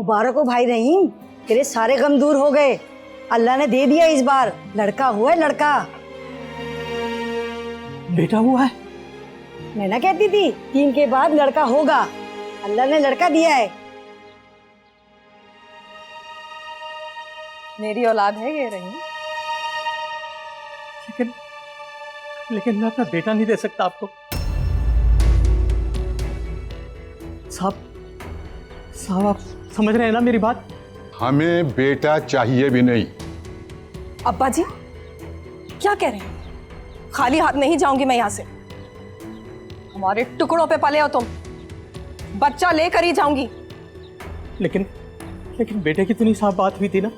मुबारक हो भाई रहीम, तेरे सारे गम दूर हो गए। अल्लाह ने दे दिया, इस बार लड़का हुआ है, लड़का। बेटा हुआ है? मैं ना कहती थी 3 के बाद लड़का होगा, अल्लाह ने लड़का दिया है। मेरी औलाद है ये रहीम। लेकिन मैं अपना बेटा नहीं दे सकता आपको। साहब आप समझ रहे हैं ना मेरी बात? हमें बेटा चाहिए भी नहीं। अब्बा जी क्या कह रहे हैं? खाली हाथ नहीं जाऊंगी मैं यहाँ से। हमारे टुकड़ों पे पले हो तुम, बच्चा लेकर ही जाऊंगी। लेकिन बेटे की तो नहीं साहब बात हुई थी ना?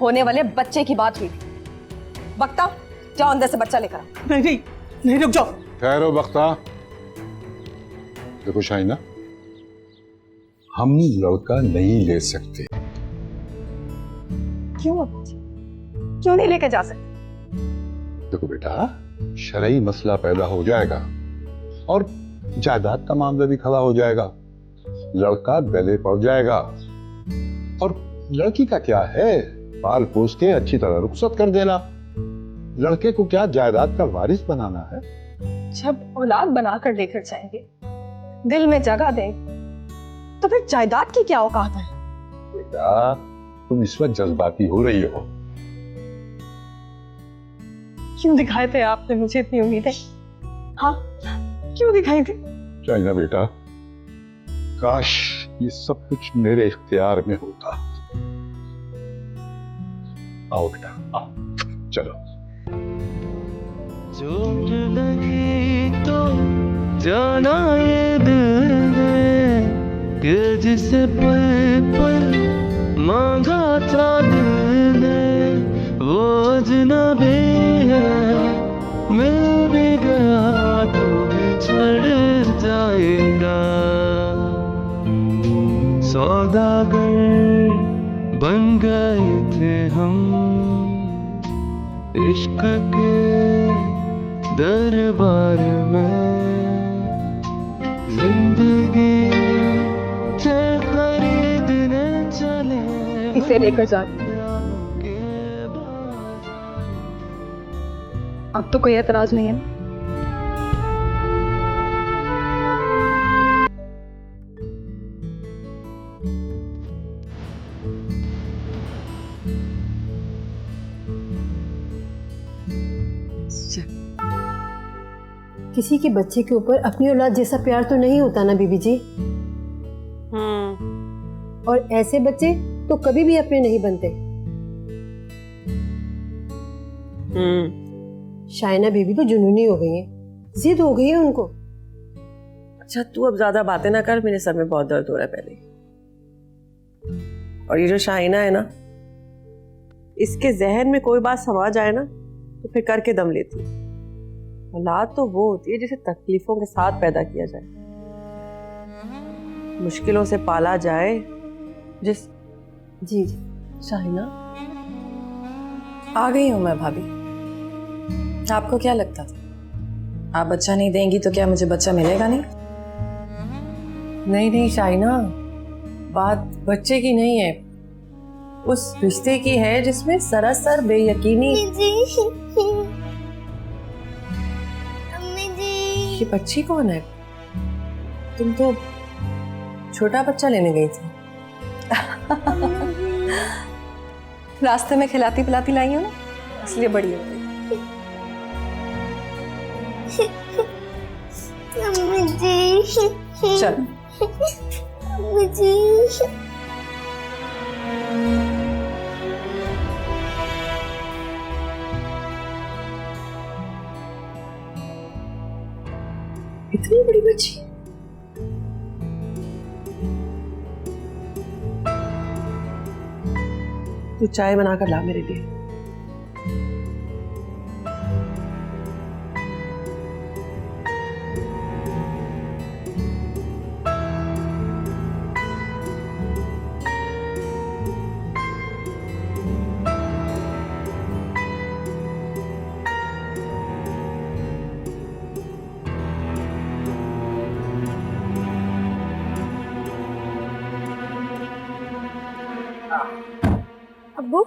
होने वाले बच्चे की बात हुई थी। बख्ता जाओ अंदर से बच्चा लेकर आओ। नहीं रुक जाओ। ठहरो बख्ता। देखो शाइना, हम लड़का नहीं ले सकते। क्यों अब्बा जी, क्यों नहीं लेके जा सकते? देखो बेटा, शरई मसला पैदा हो जाएगा और जायदाद का मामला भी खड़ा हो जाएगा, लड़का गले पड़ जाएगा। और लड़की का क्या है, पाल पोस के अच्छी तरह रुखसत कर देना। लड़के को क्या जायदाद का वारिस बनाना है? जब औलाद बनाकर लेकर जाएंगे, दिल में जगह देंगे, तो फिर जायदाद की क्या औकात है? बेटा तुम इस वक्त जज्बाती हो रही हो। क्यों दिखाए थे आपने मुझे इतनी उम्मीदें? हाँ क्यों दिखाई थी? चाइना बेटा, काश ये सब कुछ मेरे इख्तियार में होता। आओ बेटा आओ, चलो। चोट लगी तो जाना ये दिल ने, कि जिसे पल पल मांगा था दिल ने, वो अजनबी है। मिल भी गया तो बिछड़ जाएगा। सौदागर बन गए थे हम इश्क के दरबार में। जिंदगी से खरीदने चले इसे लेकर जा। अब तो कोई एतराज नहीं है ना? किसी के बच्चे के ऊपर अपनी औलाद जैसा प्यार तो नहीं होता ना बीबी जी। और ऐसे बच्चे तो कभी भी अपने नहीं बनते। शाइना बीबी तो जुनूनी हो गई है, जिद हो गई है उनको। अच्छा तू अब ज्यादा बातें ना कर, मेरे सर में बहुत दर्द हो रहा है पहले। और ये जो शाइना है ना, इसके जहन में कोई बात समा जाए ना तो फिर करके दम लेती है। औलाद तो वो होती है जिसे तकलीफों के साथ पैदा किया जाए, मुश्किलों से पाला जाए। जिस जी शाहिना आ गई हूं मैं भाभी। आपको क्या लगता था आप बच्चा नहीं देंगी तो क्या मुझे बच्चा मिलेगा नहीं? नहीं शाहिना, बात बच्चे की नहीं है, उस रिश्ते की है जिसमें सरासर बेयकीनी। ये बच्ची कौन है? तुम तो छोटा बच्चा लेने गई थी। रास्ते में खिलाती पिलाती लाई हो ना, इसलिए बड़ी हो गई। चल इतनी बड़ी बच्ची। तू चाय बनाकर ला मेरे लिए। अब्बू,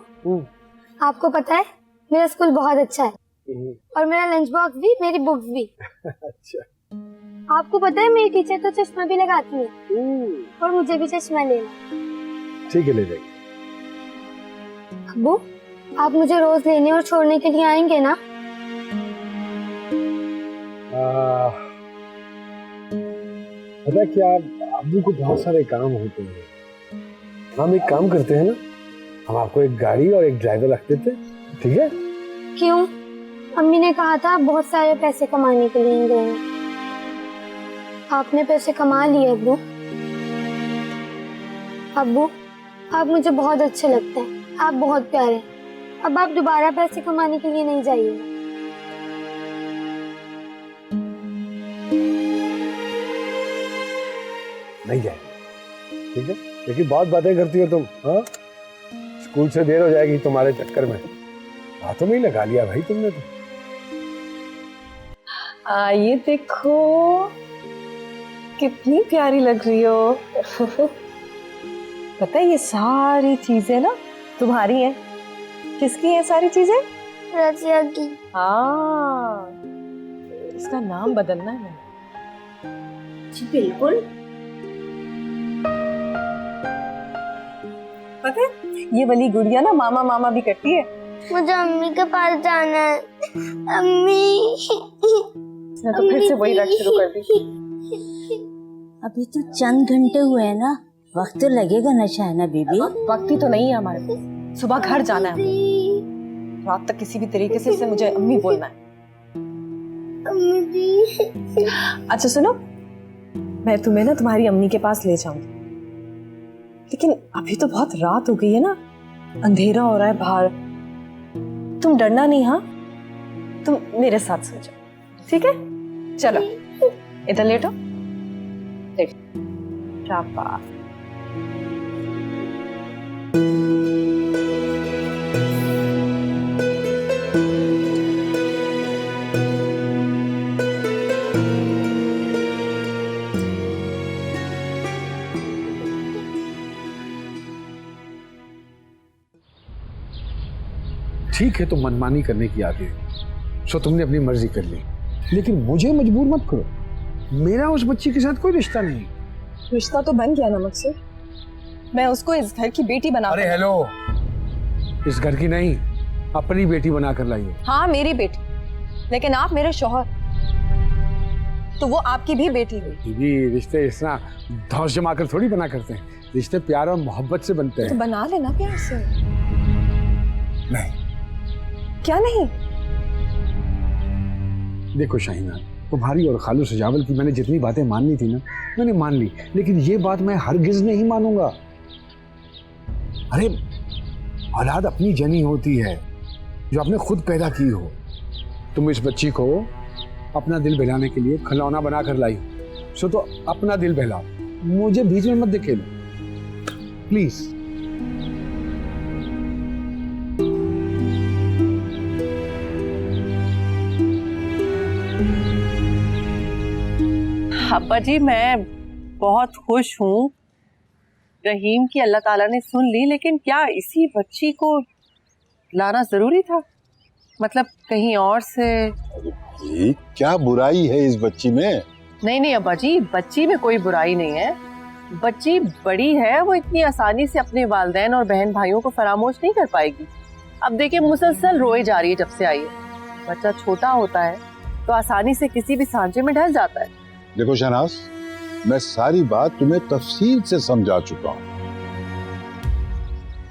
आपको पता है मेरा स्कूल बहुत अच्छा है और मेरा लंच बॉक्स भी, मेरी बुक्स भी। अच्छा। आपको पता है मेरी टीचर तो चश्मा भी लगाती है और मुझे भी चश्मा लेना। ठीक है, ले जाएंगे। अब्बू, आप मुझे रोज लेने और छोड़ने के लिए आएंगे ना? पता क्या, अब्बू को बहुत सारे काम होते हैं। हम एक काम करते हैं ना, हम आपको एक गाड़ी और एक ड्राइवर रख देते, ठीक है? क्यों? अम्मी ने कहा था आप बहुत सारे पैसे कमाने के लिए गए हैं। आपने पैसे कमा लिए अब्बू। अब्बू, आप मुझे बहुत अच्छे लगते हैं, आप बहुत प्यारे हैं। अब आप दोबारा पैसे कमाने के लिए नहीं जाइए। नहीं जाए, ठीक है? लेकिन बहुत बातें करती हो तुम। हाँ, स्कूल से देर हो जाएगी तुम्हारे चक्कर में। बातों में ही लगा लिया भाई तुमने तो। ये देखो कितनी प्यारी लग रही हो। पता है ये सारी चीजें ना तुम्हारी हैं। किसकी हैं सारी चीजें? रजिया की। हाँ, इसका नाम बदलना है। जी बिल्कुल। पता है ये वाली गुड़िया ना मामा मामा भी करती है। मुझे अम्मी के पास जाना है। अम्मी। इसने तो फिर से वही रट शुरू कर दी। अभी तो चंद घंटे हुए हैं ना, वक्त तो लगेगा ना शायना बीबी। वक्त ही तो नहीं है हमारे पास। सुबह घर जाना है, रात तक किसी भी तरीके से इसे मुझे अम्मी बोलना है। अच्छा सुनो, मैं तुम्हें ना तुम्हारी अम्मी के पास ले जाऊंगी, लेकिन अभी तो बहुत रात हो गई है ना, अंधेरा हो रहा है बाहर। तुम डरना नहीं, हाँ? तुम मेरे साथ सो जाओ, ठीक है? चलो इधर लेटो। देख शाबाश। ठीक है, तो मनमानी करने की आदत है, सो तुमने अपनी मर्जी कर ली, लेकिन मुझे मजबूर मत करो। मेरा उस बच्ची के साथ कोई रिश्ता नहीं। रिश्ता तो बन गया ना मुझसे। मैं उसको इस घर की बेटी बना। अरे हेलो, इस घर की नहीं, अपनी बेटी बना कर लाइए। हाँ मेरी बेटी, लेकिन आप मेरे शौहर, तो वो आपकी भी बेटी हुई। बीवी, रिश्ते इस तरह धौंस जमा कर थोड़ी बना करते हैं। रिश्ते प्यार और मोहब्बत से बनते हैं। तो बना लेना प्यार से। नहीं। क्या नहीं? देखो शाहीना, तुम्हारी और खालू सजावल की मैंने जितनी बातें माननी थी ना, मैंने मान ली, लेकिन ये बात मैं हरगिज नहीं मानूंगा। अरे औलाद अपनी जनी होती है जो आपने खुद पैदा की हो। तुम इस बच्ची को अपना दिल बहलाने के लिए खिलौना बना कर लाई, सो तो अपना दिल बहलाओ, मुझे बीच में मत धकेलो प्लीज। अब्बा जी, मैं बहुत खुश हूँ। रहीम की अल्लाह ताला ने सुन ली, लेकिन क्या इसी बच्ची को लाना जरूरी था? मतलब कहीं और से? ये क्या बुराई है इस बच्ची में? नहीं अब्बा जी, बच्ची में कोई बुराई नहीं है। बच्ची बड़ी है, वो इतनी आसानी से अपने वालिदैन और बहन भाइयों को फरामोश नहीं कर पाएगी। अब देखिए मुसलसल रोए जा रही है जब से आई है। बच्चा छोटा होता है तो आसानी से किसी भी सांचे में ढल जाता है। देखो शहनाज, मैं सारी बात तुम्हें तफसील से समझा चुका हूँ।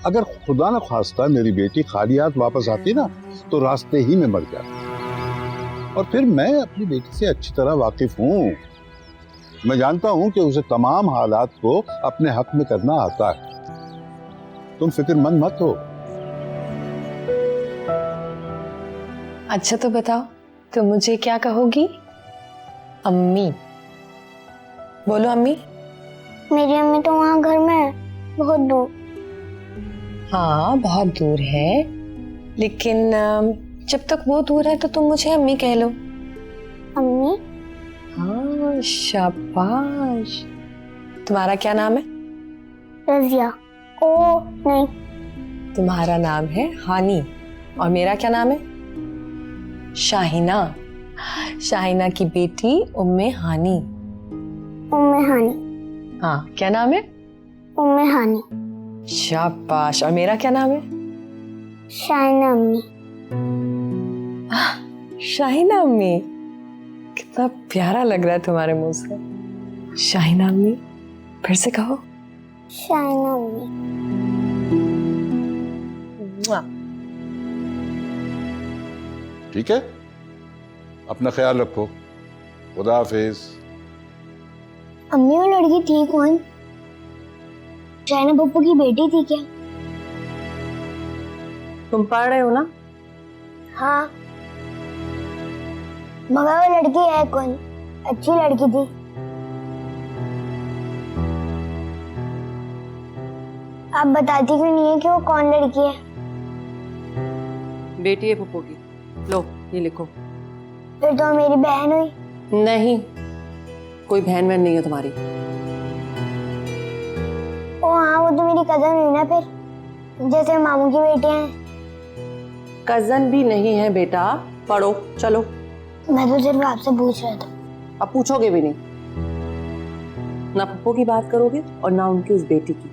अगर खुदा न खास्ता मेरी बेटी खाली हाथ वापस आती ना, तो रास्ते ही में मर जाती। और फिर मैं अपनी बेटी से अच्छी तरह वाकिफ हूँ। मैं जानता हूँ कि उसे तमाम हालात को अपने हक में करना आता है। तुम फिक्रमंद मत हो। अच्छा तो बताओ, तुम मुझे क्या कहोगी? अम्मी बोलो। अम्मी? मेरी अम्मी तो वहाँ घर में है, बहुत दूर। हाँ बहुत दूर है, लेकिन जब तक वो दूर है तो तुम मुझे अम्मी कह लो। अम्मी? हाँ शाबाश। तुम्हारा क्या नाम है? रजिया। ओ नहीं। तुम्हारा नाम है हानी और मेरा क्या नाम है? शाहिना। शाहिना की बेटी उम्मे हानी। उम्मे हानी। हाँ, क्या नाम है? उम्मे हानी। शाबाश। और मेरा क्या नाम है? शाहिना अम्मी। शाहिना अम्मी, कितना प्यारा लग रहा है तुम्हारे मुंह से। शाहिना अम्मी, फिर से कहो। शाहिना अम्मी। मुआ। ठीक है, अपना ख्याल रखो। खुदा हाफिज। अम्मी वो लड़की थी कौन? शाहिना पप्पू की बेटी थी क्या? तुम पढ़ रहे हो ना? हाँ। मगर वो लड़की है कौन? अच्छी लड़की थी। आप बताती क्यों नहीं है कि वो कौन लड़की है? बेटी है पप्पू की। लो ये लिखो। फिर तो मेरी बहन हुई। नहीं, कोई बहन वहन नहीं है तुम्हारी। ओ हाँ, वो तो मेरी कजन हुई ना फिर, जैसे मामू की बेटियां हैं। कजन भी नहीं है बेटा, पढ़ो चलो। मैं तो सिर्फ आपसे पूछ रहा था। अब पूछोगे भी नहीं, ना पप्पू की बात करोगे और ना उनकी उस बेटी की।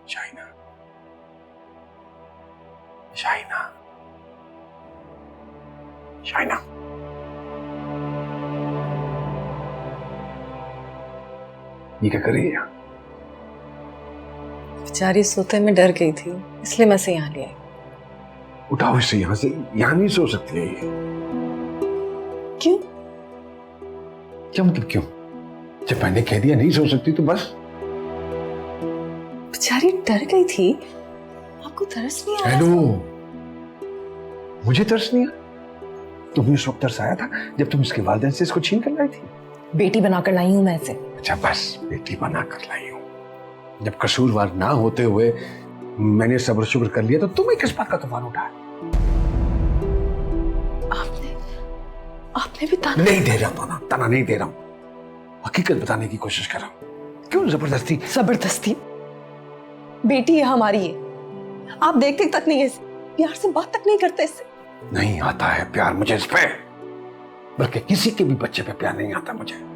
शाहिना, शाहिना, शाहिना। ये क्या कर रही है? बेचारी सोते में डर गई थी, इसलिए मैं से यहाँ ले आई। उठाओ इसे यहाँ से, यहाँ नहीं सो सकती है ये। क्यों? क्या मतलब क्यों? जब मैंने कह दिया नहीं सो सकती तो बस। बेचारी डर गई थी। आपको तरस नहीं आया? हेलो, मुझे तरस नहीं आया? तुम्हें उस वक्त तरस आया था जब तुम इसके वालिदैन से इसको छीन कर लाई थी। बेटी बनाकर लाई हूं मैं इसे। अच्छा बस, बेटी बना कर लाई हूं। जब कसूरवार ना होते हुए मैंने सब्र शुक्र कर लिया तो तुम्हें किस बात का तूफान उठाया? आपने भी ताना नहीं दे रहा हूं, ताना नहीं दे रहा हूं, हकीकत बताने की कोशिश कर रहा हूं। क्यों जबरदस्ती? जबरदस्ती? बेटी है हमारी है, आप देखते तक नहीं है इसे, प्यार से बात तक नहीं करते इससे। नहीं आता है प्यार मुझे इस पे, बल्कि किसी के भी बच्चे पे प्यार नहीं आता मुझे।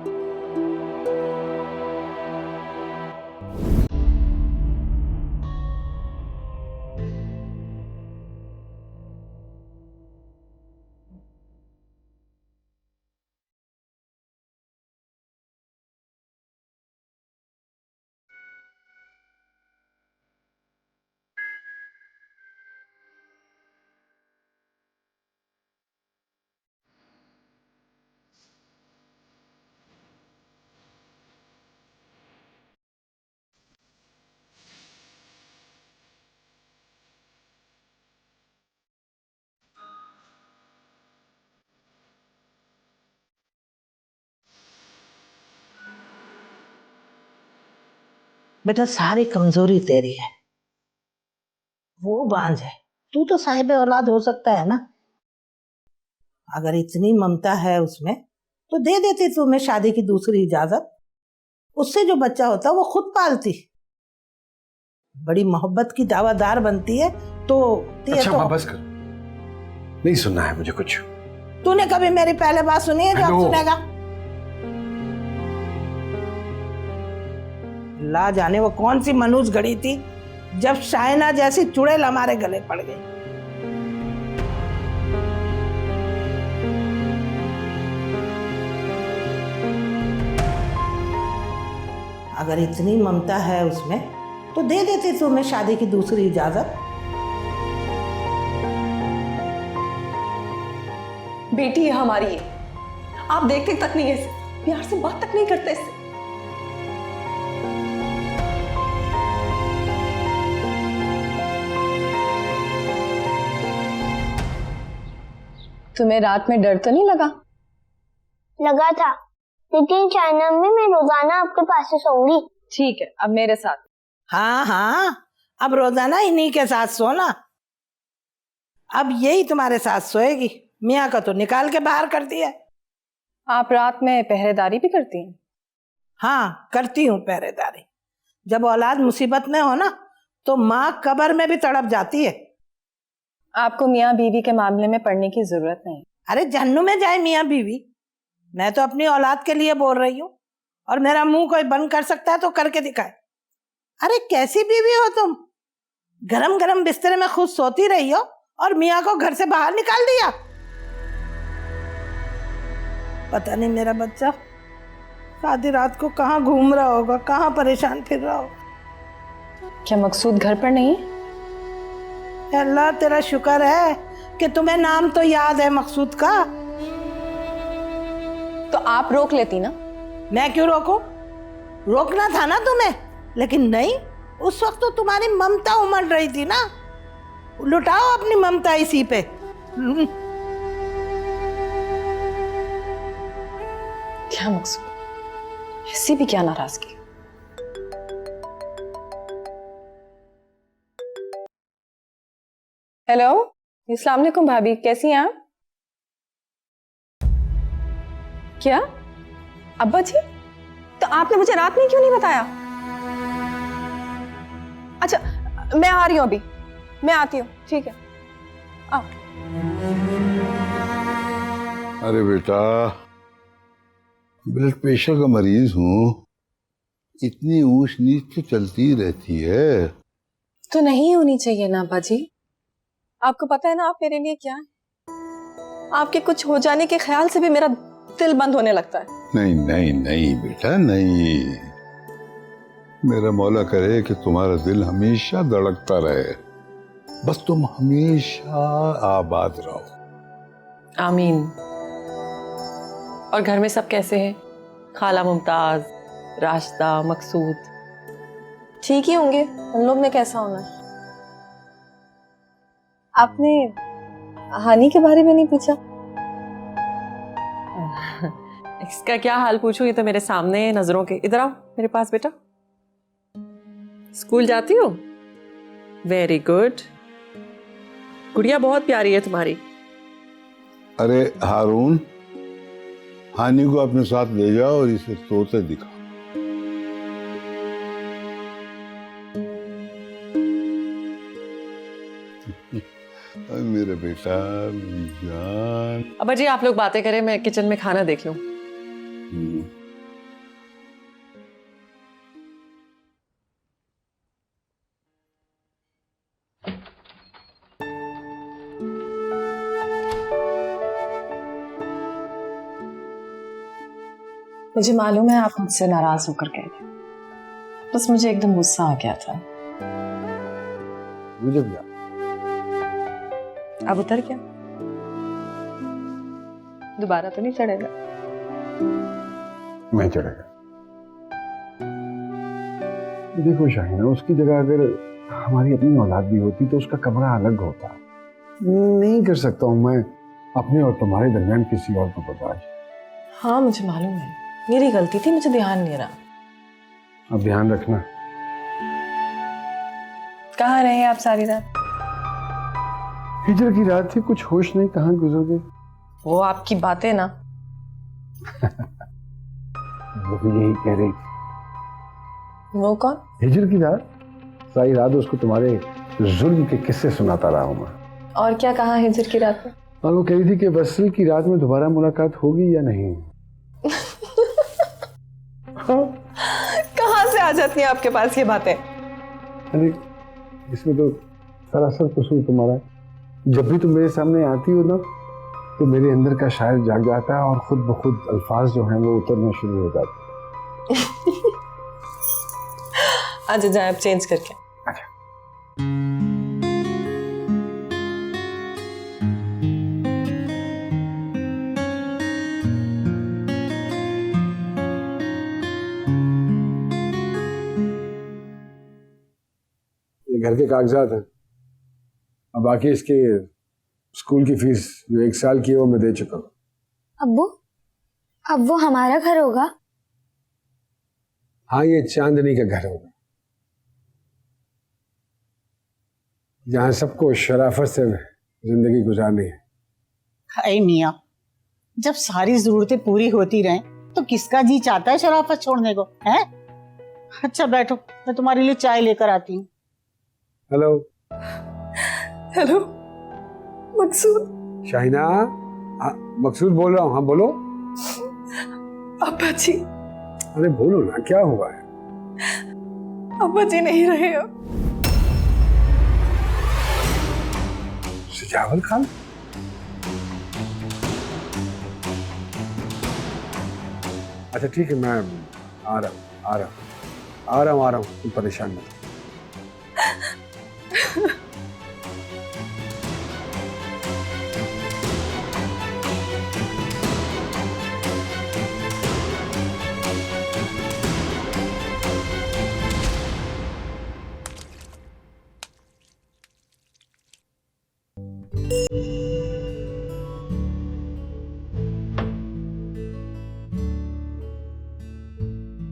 बेटा सारी कमजोरी तेरी है, वो बांझ है, तू तो साहिब औलाद हो सकता है ना। अगर इतनी ममता है उसमें तो दे देती तुम्हें शादी की दूसरी इजाजत, उससे जो बच्चा होता वो खुद पालती, बड़ी मोहब्बत की दावादार बनती है। तो अच्छा माँ बस कर, नहीं सुनना है मुझे कुछ। तूने कभी मेरी पहले बात सुनी है जो अब सुनेगा? ला जाने वो कौन सी मनूज घड़ी थी जब शाइना जैसी चुड़ैल हमारे गले पड़ गई। अगर इतनी ममता है उसमें तो दे देती तुम्हें शादी की दूसरी इजाजत। बेटी है हमारी ये, आप देखते तक नहीं है इसे, प्यार से बात तक नहीं करते इससे। तुम्हें रात में डर तो नहीं लगा? लगा था, लेकिन चाइना में मैं रोजाना आपके पास ही सोऊंगी। ठीक है, अब मेरे साथ। हाँ हाँ, अब रोजाना इन्हीं के साथ सोना। अब यही तुम्हारे साथ सोएगी। मियाँ का तो निकाल के बाहर कर दिया। आप रात में पहरेदारी भी करती हैं? हाँ, करती हूँ पहरेदारी। जब औलाद मुसीबत में हो ना, तो माँ कब्र में भी तड़प जाती है। आपको मियाँ बीवी के मामले में पढ़ने की जरूरत नहीं। अरे जहन्नुम में जाए मियाँ बीवी, मैं तो अपनी औलाद के लिए बोल रही हूँ। और मेरा मुंह कोई बंद कर सकता है तो करके दिखाए। अरे कैसी बीवी हो तुम, गरम गरम बिस्तर में खुद सोती रही हो और मियाँ को घर से बाहर निकाल दिया। पता नहीं मेरा बच्चा आधी रात को कहाँ घूम रहा होगा, कहाँ परेशान फिर रहा होगा। क्या मकसूद घर पर नहीं? अल्लाह तेरा शुक्र है कि तुम्हें नाम तो याद है मकसूद का। तो आप रोक लेती ना। मैं क्यों रोकूं? रोकना था ना तुम्हें, लेकिन नहीं, उस वक्त तो तुम्हारी ममता उमड़ रही थी ना। लुटाओ अपनी ममता इसी पे। क्या मकसूद, ऐसी भी क्या नाराजगी? हेलो, अस्सलाम वालेकुम भाभी, कैसी हैं आप? क्या अब्बा जी? तो आपने मुझे रात में क्यों नहीं बताया? अच्छा, मैं आ रही हूं, अभी मैं आती हूँ, ठीक है, आओ। अरे बेटा, ब्लड प्रेशर का मरीज हूँ, इतनी ऊंच नीच तो चलती रहती है। तो नहीं होनी चाहिए ना अब्बा जी। आपको पता है ना आप मेरे लिए क्या है? आपके कुछ हो जाने के ख्याल से भी मेरा दिल बंद होने लगता है। नहीं नहीं नहीं बेटा, नहीं। मेरा मौला करे कि तुम्हारा दिल हमेशा धड़कता रहे, बस तुम हमेशा आबाद रहो। आमीन। और घर में सब कैसे हैं? खाला मुमताज, राशिदा, मकसूद? ठीक ही होंगे, उन लोग ने कैसा होना है। आपने हानि के बारे में नहीं पूछा? इसका क्या हाल पूछूं, ये तो मेरे सामने है नजरों के। इधर आओ मेरे पास बेटा। स्कूल जाती हो? Very good. गुड़िया बहुत प्यारी है तुम्हारी। अरे हारून, हानि को अपने साथ ले जाओ और इसे तोते दिखाओ। मेरे बेटा, मेरी जान। अब्बा जी आप लोग बातें करें, मैं किचन में खाना देख लूं। मुझे मालूम है आप मुझसे नाराज होकर गए थे, बस मुझे एकदम गुस्सा आ गया था। मुझे क्या? अब उतर क्या? दोबारा तो नहीं चढ़ेगा? मैं चढ़ेगा। देखो शाहिना, उसकी जगह अगर हमारी अपनी औलाद भी होती तो उसका कमरा अलग होता। नहीं कर सकता हूं मैं अपने और तुम्हारे दरमियान किसी और को बर्दाश्त। हाँ मुझे मालूम है, मेरी गलती थी, मुझे ध्यान नहीं रहा। अब ध्यान रखना। कहाँ रहे आप सारी रात? हिजर की रात थी, कुछ होश नहीं, कहाँ गुजर गई। वो आपकी बातें ना। वो भी यही कह रही। वो कौन? हिजर की रात, सारी रात उसको तुम्हारे जुल्म के किस्से सुनाता रहा हूं मैं। और क्या कहा हिजर की रात में? और वो कह रही थी कि वसल की रात में दोबारा मुलाकात होगी या नहीं। कहाँ से आ जाती हैं आपके पास ये बातें? अरे इसमें तो सरासर कसूर तुम्हारा है। जब भी तुम मेरे सामने आती हो ना, तो मेरे अंदर का शायर जाग जाता है और खुद ब खुद अल्फाज जो हैं वो उतरना शुरू हो जाते हैं। अच्छा जाए अब चेंज करके। अच्छा। घर के कागजात हैं, अब बाकी इसके स्कूल की फीस जो 1 साल की है वो मैं दे चुका हूँ। अब्बू, अब वो हमारा घर होगा? हाँ, ये चांदनी का घर होगा, जहाँ सबको शराफत से जिंदगी गुजारनी है। हाय मियाँ, जब सारी जरूरतें पूरी होती रहें तो किसका जी चाहता है शराफत छोड़ने को, हैं? अच्छा बैठो, मैं तुम्हारे लिए चाय लेकर आती हूँ। हेलो। हेलो मकसूद। शाहिना, मकसूद बोल रहा हूँ। हाँ बोलो। अब्बा जी। अरे बोलो ना, क्या हुआ है? अब्बा जी नहीं रहे हो। सजावल खान? अच्छा ठीक है, मैं आ रहा हूँ, तुम परेशान मत।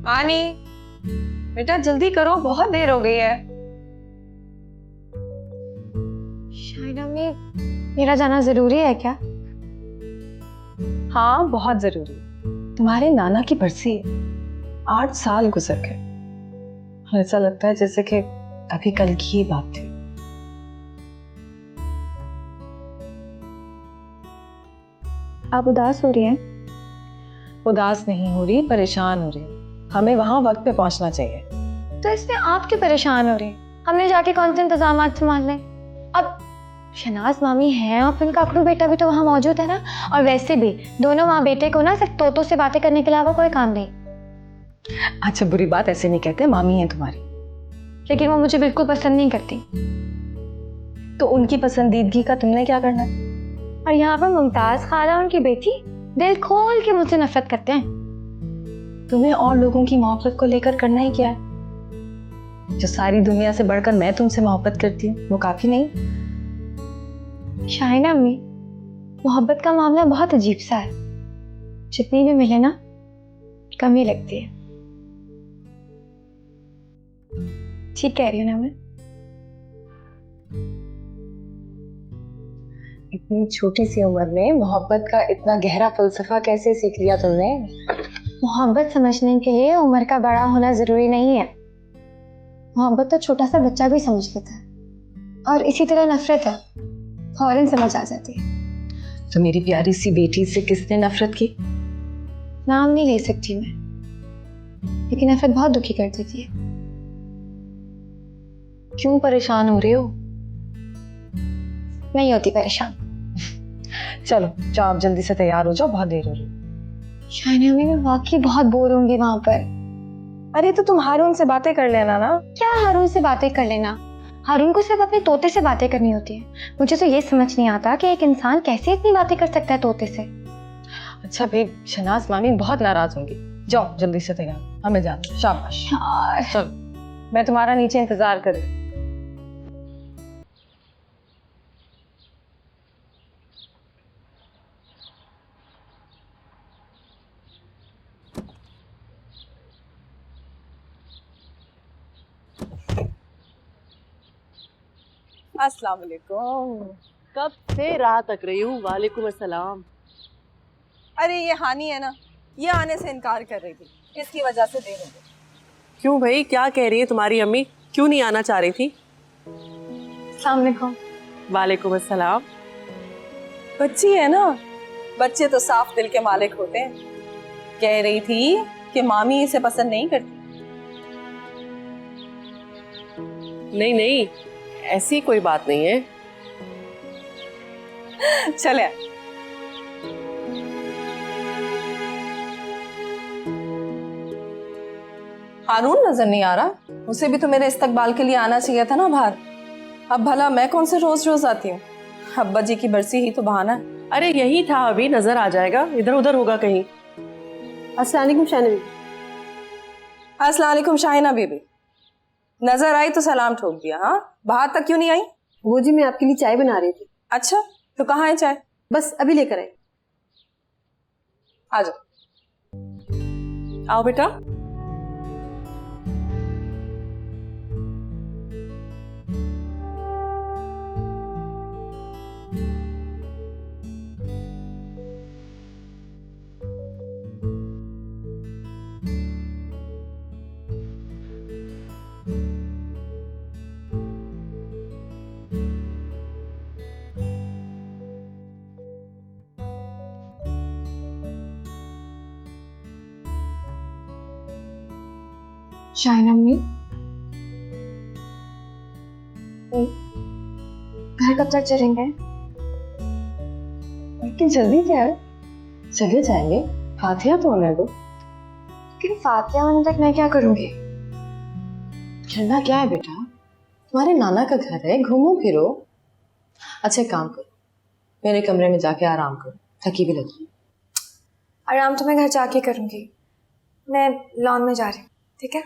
आनी, बेटा जल्दी करो, बहुत देर हो गई है। शाहिना में मेरा जाना जरूरी है क्या? हाँ बहुत जरूरी। तुम्हारे नाना की बरसी है, 8 साल गुजर गए और ऐसा लगता है जैसे कि अभी कल की ही बात थी। आप उदास हो रही हैं? उदास नहीं हो रही, परेशान हो रही। हमें वहां वक्त पे पहुंचना चाहिए। तो इसमें आप क्यों परेशान हो रही हैं? हमने जाके कौन से इंतजाम संभालने? अब शहनाज मामी हैं और फिर उनका अकड़ू बेटा भी तो वहाँ मौजूद है ना। और वैसे भी दोनों माँ बेटे को ना सिर्फ तोतों से बातें करने के अलावा कोई काम नहीं। अच्छा बुरी बात ऐसे नहीं कहते, मामी है तुम्हारी। लेकिन वो मुझे बिल्कुल पसंद नहीं करती। तो उनकी पसंदीदगी का तुमने क्या करना? और यहाँ पर मुमताज खाला उनकी बेटी दिल खोल के मुझसे नफरत करते हैं। तुम्हें और लोगों की मोहब्बत को लेकर करना ही क्या है? जो सारी दुनिया से बढ़कर मैं तुमसे मोहब्बत करती हूँ वो काफी नहीं? शाहिना अम्मी, मोहब्बत का मामला बहुत अजीब सा है। जितनी भी मिले ना कम ही लगती है। ठीक कह रही हूँ ना मैं? इतनी छोटी सी उम्र में मोहब्बत का इतना गहरा फलसफा कैसे सीख लिया तुमने? मोहब्बत समझने के लिए उम्र का बड़ा होना जरूरी नहीं है। मोहब्बत तो छोटा सा बच्चा भी समझ लेता है। और इसी तरह नफरत है, फौरन समझ आ जाती है। तो मेरी प्यारी सी बेटी से किसने नफरत की? नाम नहीं ले सकती मैं, लेकिन नफरत बहुत दुखी कर देती है। क्यों परेशान हो रहे हो? नहीं होती परेशान। चलो जाओ, आप जल्दी से तैयार हो जाओ, बहुत देर हो रही। शाहिना मैं वाकई बहुत बोर होंगी वहां पर। अरे तो तुम हारून से बातें कर लेना ना। क्या हारून से बातें कर लेना? हारून को सिर्फ अपने तोते से बातें करनी होती है। मुझे तो ये समझ नहीं आता कि एक इंसान कैसे इतनी बातें कर सकता है तोते से। अच्छा भाई, शहनाज मामी बहुत नाराज होंगी। जाओ जल्दी से तैयार, हमें जाना। शाबाश। चलो मैं तुम्हारा नीचे इंतजार कर रही। अस्सलाम वालेकुम। कब से राह तक रही हूँ। वालेकुम अस्सलाम। अरे ये हानी है ना, ये आने से इनकार कर रही थी, इसकी वजह से देर हो गई। क्यों भाई, क्या कह रही है तुम्हारी अम्मी? क्यों नहीं आना चाह रही थी? अस्सलाम वालेकुम। वालेकुम अस्सलाम। बच्ची है ना, बच्चे तो साफ दिल के मालिक होते हैं। कह रही थी कि मामी इसे पसंद नहीं करती। नहीं नहीं, ऐसी कोई बात नहीं है। चले। हारून नजर नहीं आ रहा? उसे भी तो मेरे इस्तकबाल के लिए आना चाहिए था ना बाहर। अब भला मैं कौन से रोज रोज आती हूँ? अब्बा जी की बरसी ही तो बहाना है। अरे यही था, अभी नजर आ जाएगा। इधर उधर होगा कहीं। अस्सलाम वालेकुम शाहिना बीबी। अस्सलाम वालेकुम शाहिना बीबी। नजर आई तो सलाम ठोक दिया। हाँ, बाहर तक क्यों नहीं आई? वो जी मैं आपके लिए चाय बना रही थी। अच्छा, तो कहाँ है चाय? बस अभी लेकर आई। आ जाओ, आओ बेटा। शाइन अम्मी, घर कब तक चलेंगे? लेकिन जल्दी क्या है, चले जाएंगे, फातिहा तो होने दो। लेकिन फातिहा होने तक मैं क्या करूंगी? खेलना क्या है बेटा, तुम्हारे नाना का घर है, घूमो फिरो। अच्छा एक काम करो, मेरे कमरे में जाके आराम करो, थकी भी लगी। आराम तो मैं घर जाके करूंगी, मैं लॉन में जा रही हूँ, ठीक है?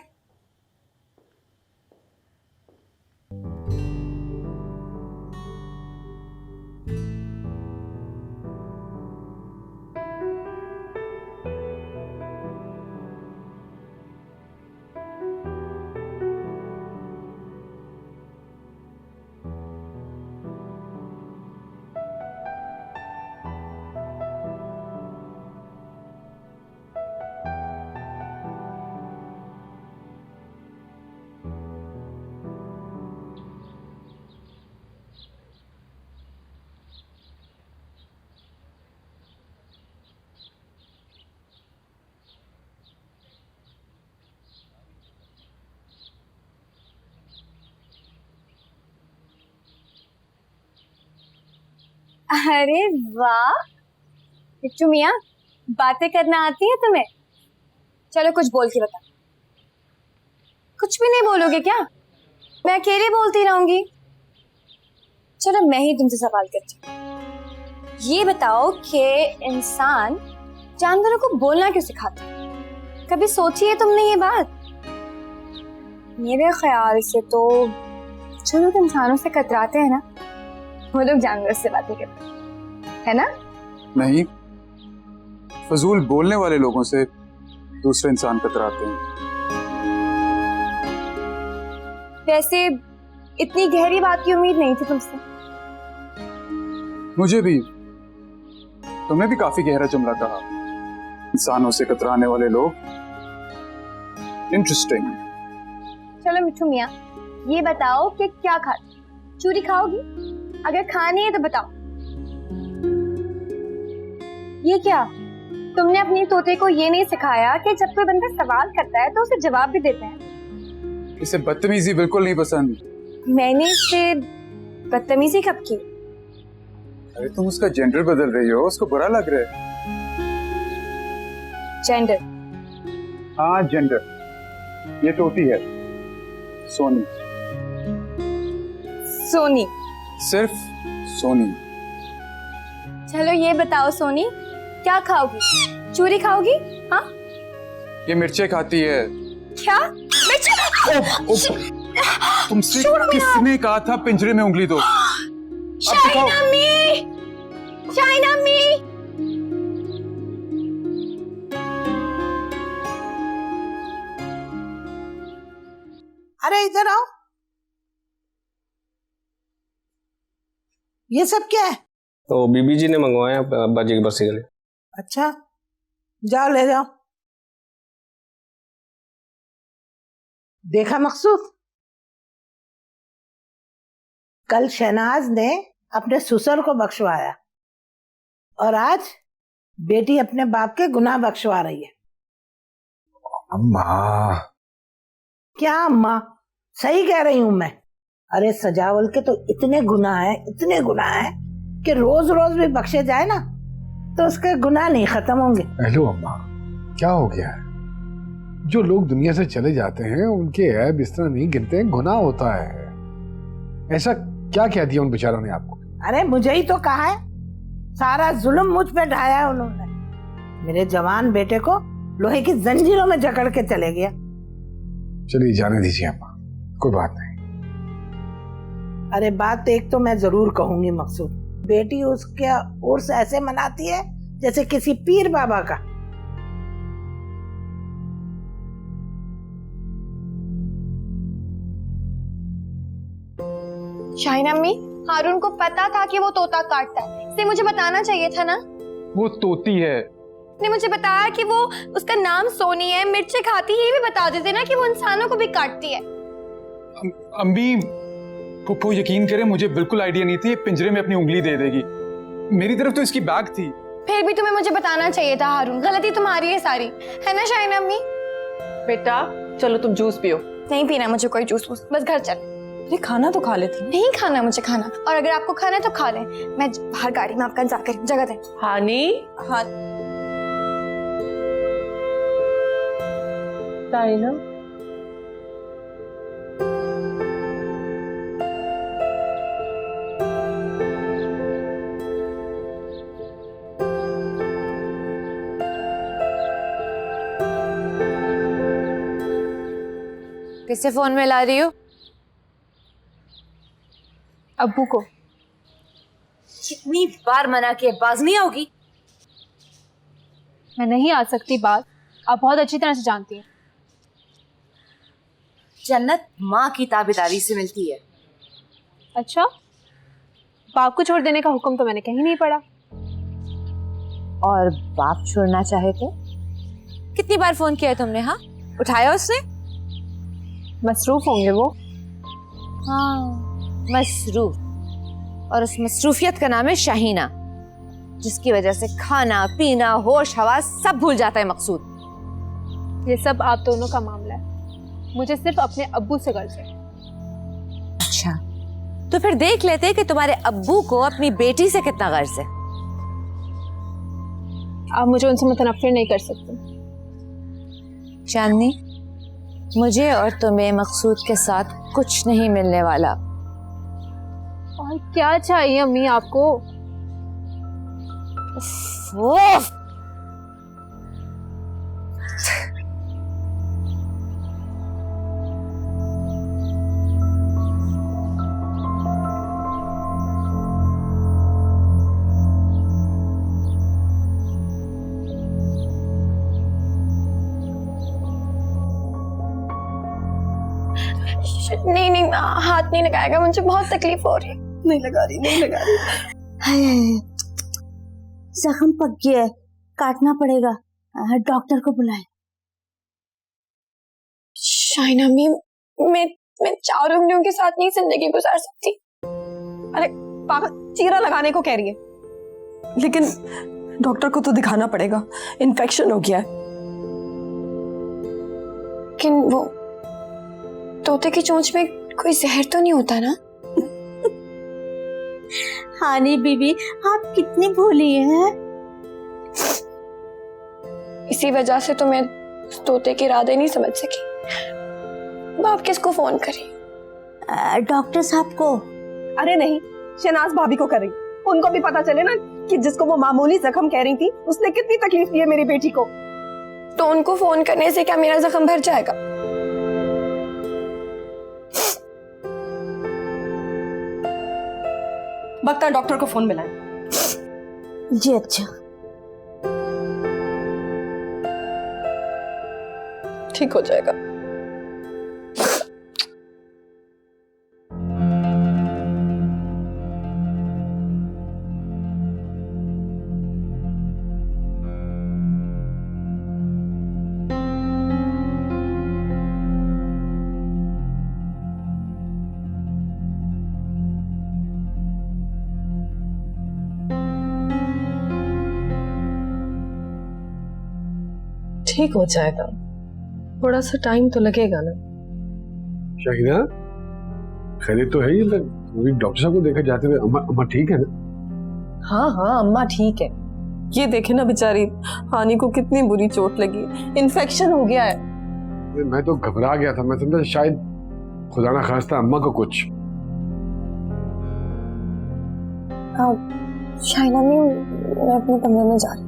अरे वाह बिट्टू मियाँ, बातें करना आती है तुम्हें? चलो कुछ बोल के बता। कुछ भी नहीं बोलोगे क्या? मैं अकेले बोलती रहूंगी। चलो मैं ही तुमसे सवाल करती हूँ, ये बताओ कि इंसान जानवरों को बोलना क्यों सिखाता है? कभी सोची है तुमने ये बात? मेरे ख्याल से तो जो लोग इंसानों से कतराते हैं ना, वो लोग जानवरों से बातें करते हैं, है ना? नहीं, फजूल बोलने वाले लोगों से दूसरे इंसान कतराते हैं। वैसे इतनी गहरी बात की उम्मीद नहीं थी तुमसे। मुझे भी, तुमने भी काफी गहरा जुमला कहा, इंसानों से कतराने वाले लोग। इंटरेस्टिंग। चलो मिट्टू मियाँ, ये बताओ कि क्या खाती? चूरी खाओगी? अगर खानी है तो बताओ। ये क्या, तुमने अपनी तोते को ये नहीं सिखाया कि जब कोई बंदा सवाल करता है तो उसे जवाब भी देते हैं? इसे बदतमीजी बिल्कुल नहीं पसंद। मैंने इससे बदतमीजी कब की? अरे तुम उसका जेंडर बदल रही हो, उसको बुरा लग रहा है। जेंडर? हाँ जेंडर, ये तोती है सोनी। सोनी? सिर्फ सोनी। चलो ये बताओ सोनी, क्या खाओगी? चूरी खाओगी? हाँ? ये मिर्चें खाती है। क्या? तुमसे किसने कहा था पिंजरे में उंगली दो? शाइन अम्मी! शाइन अम्मी! अरे इधर आओ, ये सब क्या है? तो बीबी जी ने मंगवाया अब्बा जी की बरसी के लिए। अच्छा, जाओ ले जाओ। देखा मकसूद, कल शहनाज ने अपने ससुर को बख्शवाया और आज बेटी अपने बाप के गुनाह बख्शवा रही है। अम्मा। क्या अम्मा? सही कह रही हूं मैं। अरे सजावल के तो इतने गुनाह है, इतने गुनाह है कि रोज रोज भी बख्शे जाए ना तो उसके गुनाह नहीं खत्म होंगे। हेलो अम्मा, क्या हो गया है? जो लोग दुनिया से चले जाते हैं उनके ऐब इस तरह नहीं गिनते हैं, गुनाह होता है। ऐसा क्या कह दिया उन बेचारों ने आपको? अरे मुझे ही तो कहा है, सारा जुल्म मुझ पे ढाया है उन्होंने। मेरे जवान बेटे को लोहे की जंजीरों में जकड़ के चले गया। चलिए जाने दीजिए अम्मा, कोई बात नहीं। अरे बात एक तो मैं जरूर कहूंगी मकसूद, बेटी उसके उर्स ऐसे मनाती है जैसे किसी पीर बाबा का। शाहिना अम्मी, हारून को पता था कि वो तोता काटता है, इसलिए मुझे बताना चाहिए था ना। वो तोती है। ने मुझे बताया कि वो उसका नाम सोनी है, मिर्ची खाती है, ये भी बता देते ना कि वो इंसानों को भी काटती है। अम्मी फुप्पो यकीन करे, मुझे बिल्कुल आइडिया नहीं थी, ये पिंजरे में अपनी उंगली दे देगी। मेरी तरफ तो इसकी बैग थी। फिर भी तुम्हें मुझे बताना चाहिए था हारून, गलती तुम्हारी है सारी, है ना शाहिना अम्मी? बेटा चलो तुम जूस पियो। नहीं पीना मुझे कोई जूस, बस घर चल। अरे खाना तो खा लेती। नहीं खाना मुझे खाना, और अगर आपको खाना है तो खा ले, मैं बाहर गाड़ी में आपका इंतजार करूं। जगह दे। हानी। हाँ ना किससे फोन में ला रही हो? अब्बू को। कितनी बार मना किया, बाज नहीं आओगी? मैं नहीं आ सकती बात, आप बहुत अच्छी तरह से जानती हैं। जन्नत माँ की ताबेदारी से मिलती है। अच्छा, बाप को छोड़ देने का हुक्म तो मैंने कहीं नहीं पढ़ा। और बाप छोड़ना चाहे तो? कितनी बार फोन किया है तुमने? हाँ, उठाया उसने? मसरूफ होंगे वो। हाँ मसरूफ, और उस मसरूफियत का नाम है शाहीना, जिसकी वजह से खाना पीना होश हवास सब भूल जाता है मकसूद। ये सब आप दोनों का मामला है, मुझे सिर्फ अपने अब्बू से गर्ज है। अच्छा, तो फिर देख लेते कि तुम्हारे अब्बू को अपनी बेटी से कितना गर्ज है। आप मुझे उनसे मुतनफ़िर नहीं कर सकते। चांदनी, मुझे और तुम्हें मकसूद के साथ कुछ नहीं मिलने वाला। और क्या चाहिए अम्मी आपको? उफ। नहीं नहीं, हाथ नहीं लगाएगा, मुझे बहुत तकलीफ हो रही है। नहीं लगा रही, नहीं लगा रही। हाय जख्म पक गया है, काटना पड़ेगा, डॉक्टर को बुलाए। शाहिना अम्मी, मैं 4 उंगलियों के साथ नहीं जिंदगी गुजार सकती। अरे पागल, चीरा लगाने को कह रही है, लेकिन डॉक्टर को तो दिखाना पड़ेगा, इन्फेक्शन हो गया है। लेकिन वो तोते की चोंच में कोई जहर तो नहीं होता ना? हानी बीबी, आप कितनी भोली हैं। इसी वजह से तो मैं तोते के इरादे नहीं समझ सकी। बाप किसको फोन करी? डॉक्टर साहब को। अरे नहीं, शहनाज भाभी को कर रही, उनको भी पता चले ना कि जिसको वो मामूली जख्म कह रही थी उसने कितनी तकलीफ दी है मेरी बेटी को। तो उनको फोन करने से क्या मेरा जख्म भर जाएगा? बख्तर डॉक्टर को फोन मिलाएं। जी अच्छा। ठीक हो जाएगा। ठीक हो जाएगा, थोड़ा सा टाइम तो लगेगा ना। शाहिना, खैरियत तो है ही? डॉक्टर साहब को देखा जाते हुए। अम्मा ठीक है ना? हाँ हाँ, अम्मा ठीक है। ये देखे ना बेचारी हानी को कितनी बुरी चोट लगी, इन्फेक्शन हो गया है। मैं तो घबरा गया था, मैं समझा शायद खुदा ना खास्ता अम्मा को कुछ। शाहिना मैं अपने कमरे में जा रही हूँ।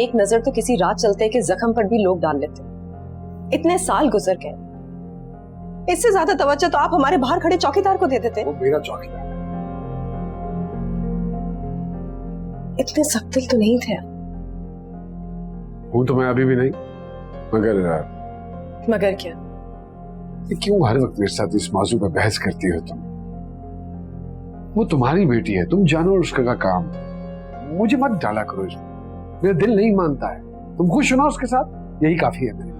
एक नजर तो किसी रात चलते के जख्म पर भी लोग डाल लेते। इतने साल गुजर गए, इससे ज्यादा तवज्जो तो आप हमारे बाहर खड़े चौकीदार को दे देते। वो मेरा चौकीदार, इतने सख्त दिल तो नहीं थे। हूं तो मैं अभी भी नहीं, मगर क्या? क्यों हर वक्त मेरे साथ इस मौजू पर बहस करती हो तुम? वो तुम्हारी बेटी है, तुम जानो उसका काम। मुझे मत डाला करो इसमें, मेरा दिल नहीं मानता है। तुम खुश हो ना उसके साथ, यही काफी है मेरे।